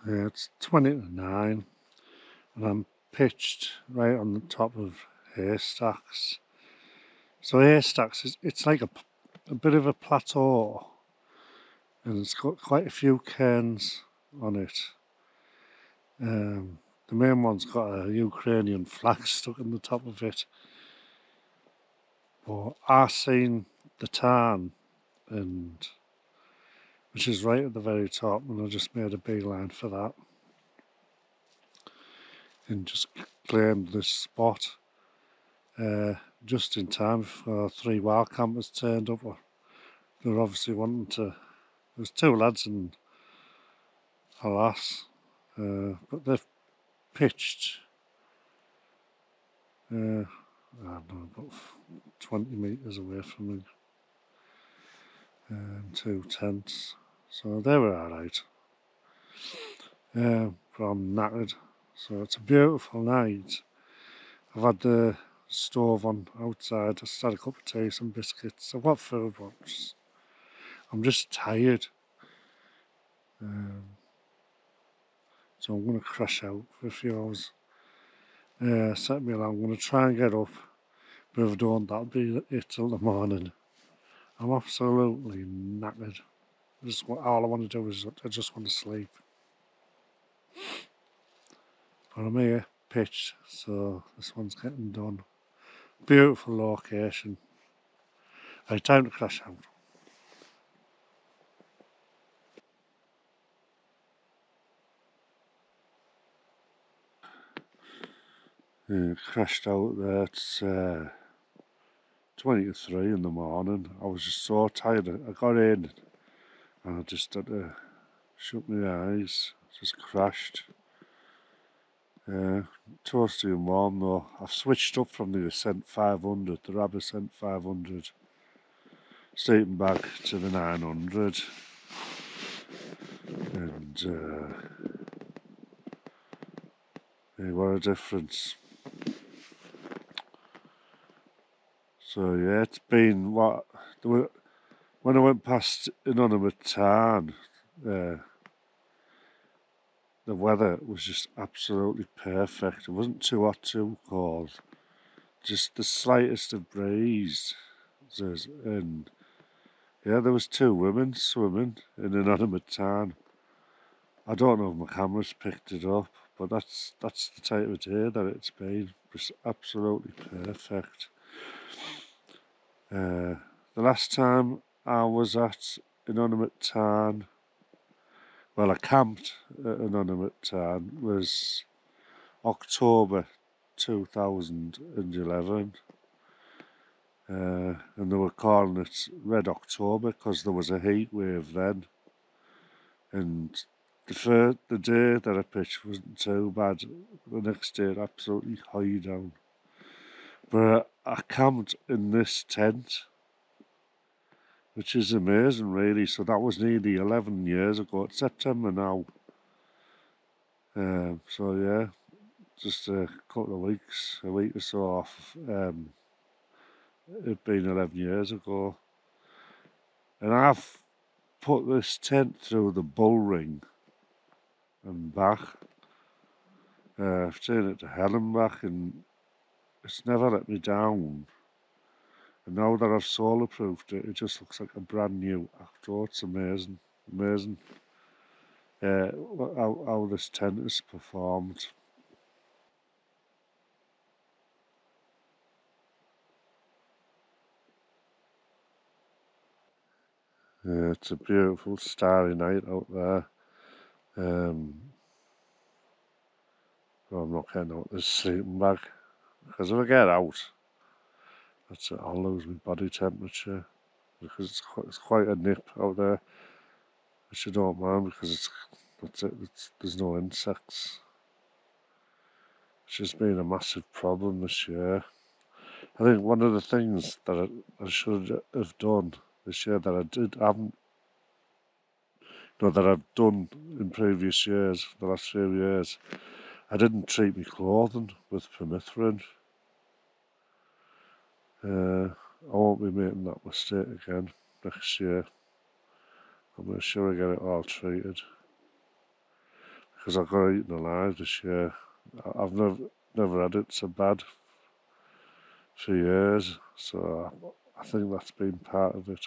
Yeah, it's 20 to 9 and I'm pitched right on the top of Haystacks. So Haystacks, it's like a bit of a plateau and it's got quite a few cairns on it. The main one's got a Ukrainian flag stuck in the top of it. But I seen the tarn, and which is right at the very top, and I just made a beeline for that and just claimed this spot just in time for 3 wild campers turned up. They were obviously wanting to. There's 2 lads and a lass, but they've pitched. I don't know, about 20 metres away from me, 2 tents, so they were alright. But I'm knackered, so it's a beautiful night. I've had the stove on outside, I just had a cup of tea, some biscuits, I've got food, but I'm just tired. So I'm going to crash out for a few hours. Set me alarm, I'm going to try and get up, but if I don't, that'll be it till the morning. I'm absolutely knackered. All I want to do is I just want to sleep. But I'm here pitched, so this one's getting done. Beautiful location. Right, time to crash out. Crashed out there. It's 20 to 3 in the morning. I was just so tired. I got in and I just had to shut my eyes. Just crashed. Toasty and warm though. I've switched up from the Ascent 500, the Rab Ascent 500, sleeping back to the 900. And what a difference. So yeah, it's been when I went past Inanimate Tarn, the weather was just absolutely perfect. It wasn't too hot, too cold. Just the slightest of breeze. And yeah, there was 2 women swimming in Inanimate Tarn. I don't know if my camera's picked it up, but that's the type of day that it's been. It's absolutely perfect. The last time I was at Inanimate Tarn, well, I camped at Inanimate Tarn, was October 2011. And they were calling it Red October because there was a heat wave then. And the day that I pitched wasn't too bad. The next day it absolutely high down. But I camped in this tent, which is amazing really. So that was nearly 11 years ago. It's September now. So yeah, just a couple of weeks, a week or so off. It'd been 11 years ago. And I've put this tent through the bull ring and back. I've taken it to hell and back and it's never let me down. And now that I've solar proofed it, it just looks like a brand new Acto. It's amazing, amazing how this tent has performed. It's a beautiful starry night out there. Well, I'm not getting out this sleeping bag because if I get out, that's it, I'll lose my body temperature because it's quite a nip out there, which I don't mind because there's no insects. It's just been a massive problem this year. I think one of the things that I should have done this year that I've done in previous years, the last few years, I didn't treat my clothing with permethrin. I won't be making that mistake again next year. I'll make sure I get it all treated. because I got eaten alive this year. I've never had it so bad for years, so I think that's been part of it.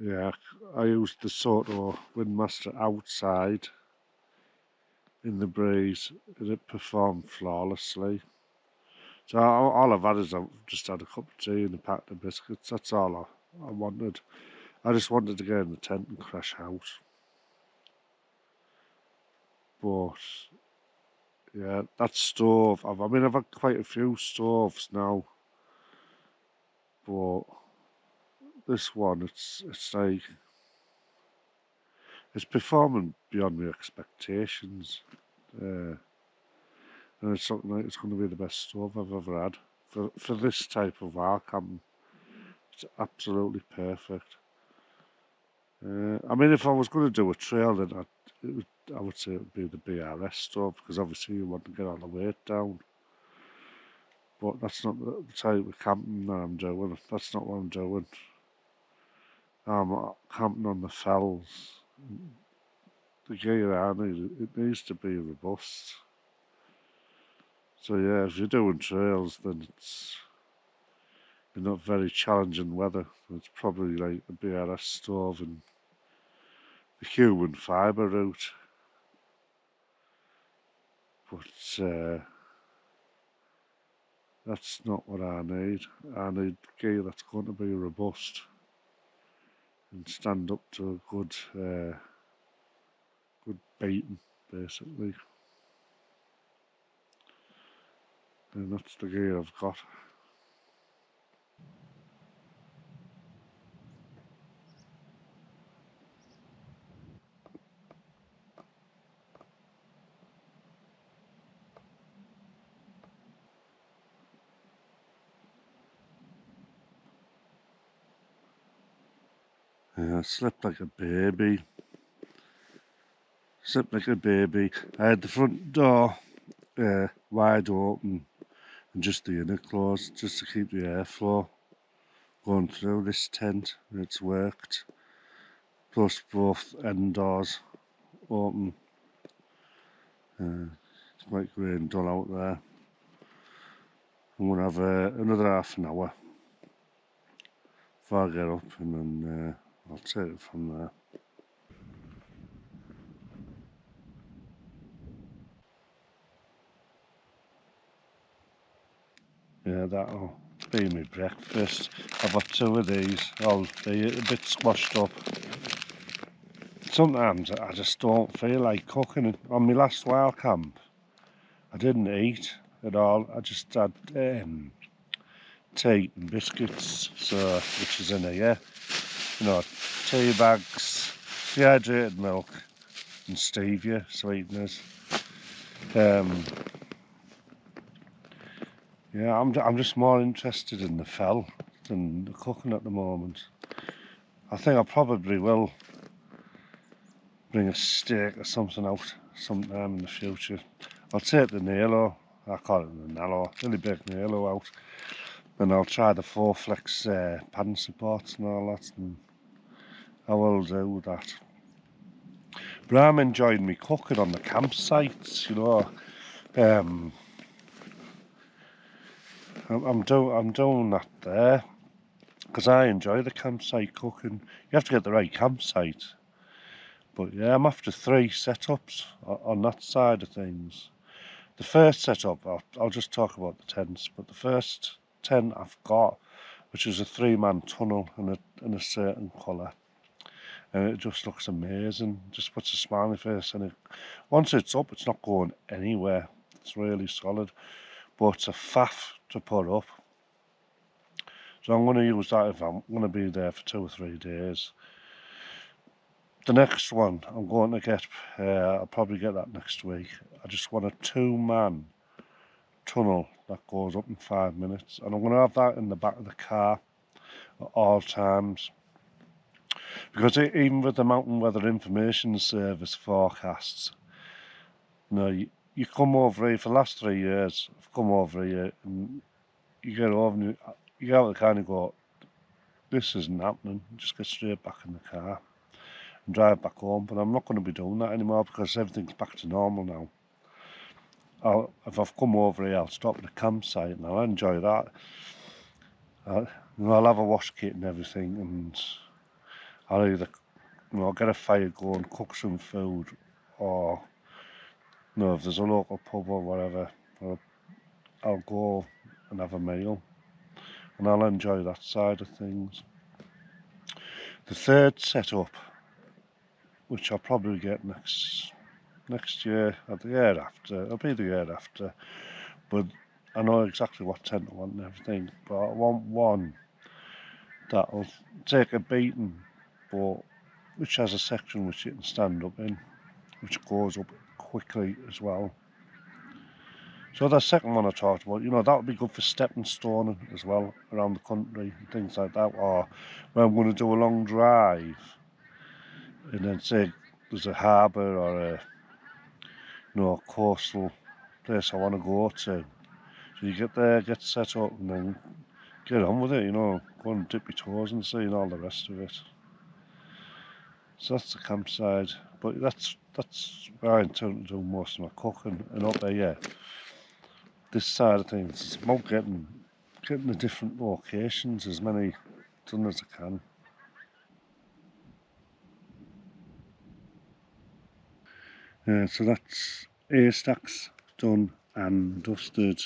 Yeah, I used the Soto Windmaster outside in the breeze, and it performed flawlessly. So all I've had is I've just had a cup of tea and a packet of biscuits. That's all I wanted. I just wanted to get in the tent and crash out. But yeah, that stove. I've had quite a few stoves now, but this one, it's like it's performing beyond my expectations. And it's something like it's going to be the best stove I've ever had for this type of wildcamp. It's absolutely perfect. I mean, if I was going to do a trail, then I would say it would be the BRS stove, because obviously you want to get all the weight down. But that's not the type of camping that I'm doing. That's not what I'm doing. I'm camping on the fells. The gear I need, it needs to be robust. So yeah, if you're doing trails, then you're not very challenging weather. It's probably like the BRS stove and the human fibre route. But that's not what I need. I need gear that's going to be robust and stand up to a good beating, basically. And that's the gear I've got. I slept like a baby. Slept like a baby. I had the front door wide open and just the inner closed, just to keep the airflow going through this tent. It's worked. Plus both end doors open. It's quite grey and dull out there. I'm going to have another half an hour before I get up, and then I'll take it from there. Yeah, that'll be my breakfast. I've got two of these. I'll be a bit squashed up. Sometimes I just don't feel like cooking. On my last wild camp, I didn't eat at all. I just had tea and biscuits, so which is in here. You know, tea bags, dehydrated milk, and stevia sweeteners. Yeah, I'm just more interested in the fell than the cooking at the moment. I think I probably will bring a steak or something out sometime in the future. I'll take the Nalo, I call it the Nalo, really big Nalo out, and I'll try the 4-flex pan supports and all that, and I will do that. But I'm enjoying me cooking on the campsites, you know. I'm doing that there because I enjoy the campsite cooking. You have to get the right campsite. But yeah, I'm after 3 setups on that side of things. The first setup, I'll just talk about the tents, but the first tent I've got, which is a 3-man tunnel in a certain colour, and it just looks amazing. Just puts a smiley face in it. Once it's up, it's not going anywhere. It's really solid, but it's a faff to put up. So I'm going to use that if I'm going to be there for 2 or 3 days. The next one I'm going to get, I'll probably get that next week. I just want a 2-man tunnel that goes up in 5 minutes, and I'm going to have that in the back of the car at all times. Because even with the Mountain Weather Information Service forecasts, you know, you come over here for the last 3 years. I've come over here, and you get over and you get out of the car and you go, "This isn't happening." You just get straight back in the car. and drive back home, but I'm not going to be doing that anymore because everything's back to normal now. If I've come over here, I'll stop at the campsite and I'll enjoy that. I'll have a wash kit and everything, and I'll either get a fire going, cook some food, or if there's a local pub or whatever, I'll go and have a meal, and I'll enjoy that side of things. The third setup, which I'll probably get next year or the year after, it'll be the year after, but I know exactly what tent I want and everything, but I want one that'll take a beating, but which has a section which you can stand up in, which goes up quickly as well. So the second one I talked about, that would be good for stepping stoning as well around the country and things like that. Or when I'm going to do a long drive, and then say there's a harbour or a coastal place I want to go to. So you get there, get set up, and then get on with it. Go and dip your toes and see, and all the rest of it. So that's the campsite, but that's where I intend to do most of my cooking. And up there, yeah, this side of things, it's about getting the different locations, as many done as I can. So that's Haystacks done and dusted.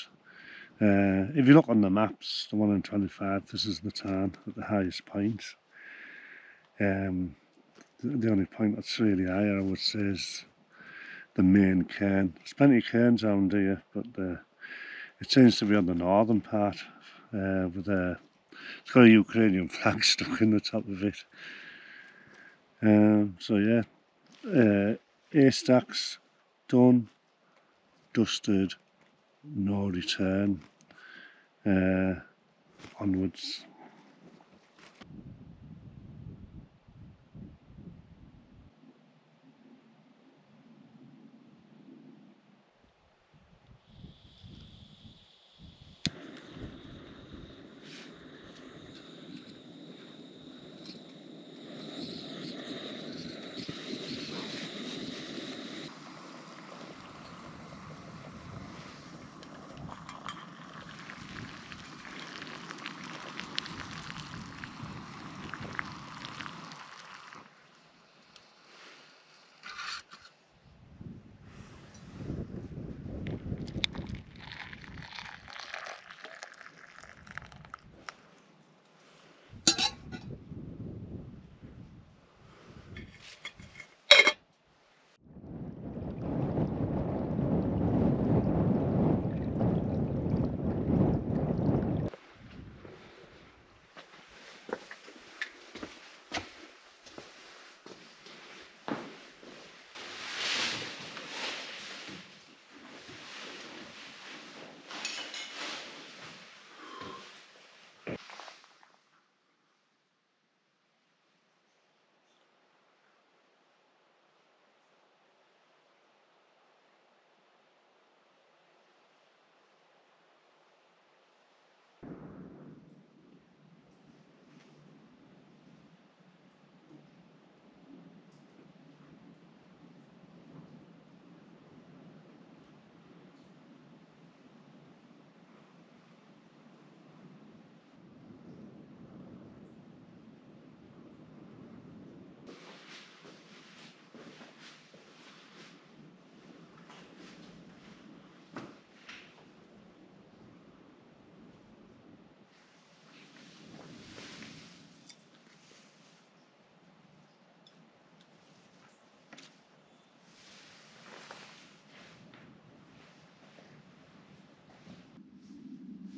If you look on the maps, the one in 25, this is the town at the highest point. The only point that's really higher, I would say, is the main cairn. There's plenty of cairns around here, but it seems to be on the northern part. It's got a Ukrainian flag stuck in the top of it. So yeah, Haystacks done, dusted, no return. Onwards.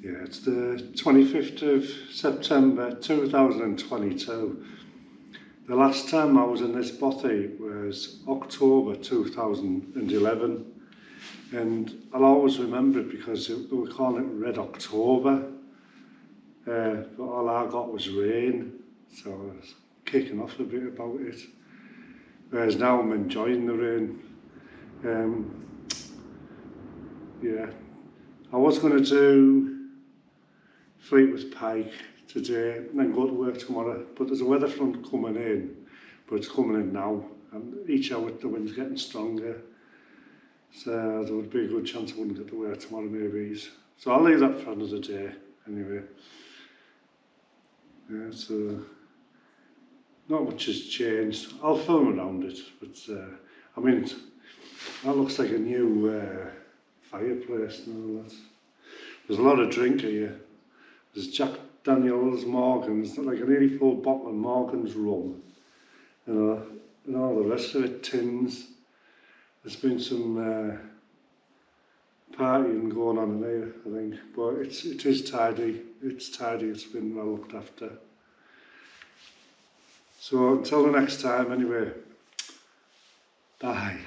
Yeah, it's the 25th of September 2022. The last time I was in this bothy was October 2011, and I'll always remember it because they were calling it Red October, but all I got was rain, so I was kicking off a bit about it. Whereas now I'm enjoying the rain. Yeah, I was going to do Fleetwood Pike today and then go to work tomorrow, but there's a weather front coming in but it's coming in now, and each hour the wind's getting stronger, so there would be a good chance I wouldn't get to work tomorrow maybe. So I'll leave that for another day anyway. Yeah, so not much has changed. I'll film around it, but I mean, that looks like a new fireplace and all that. There's a lot of drink here. There's Jack Daniels, Morgan's, like a nearly full bottle of Morgan's rum, you know, and all the rest of it, tins. There's been some partying going on in here, I think, but it is tidy. It's tidy. It's been well looked after. So until the next time, anyway. Bye.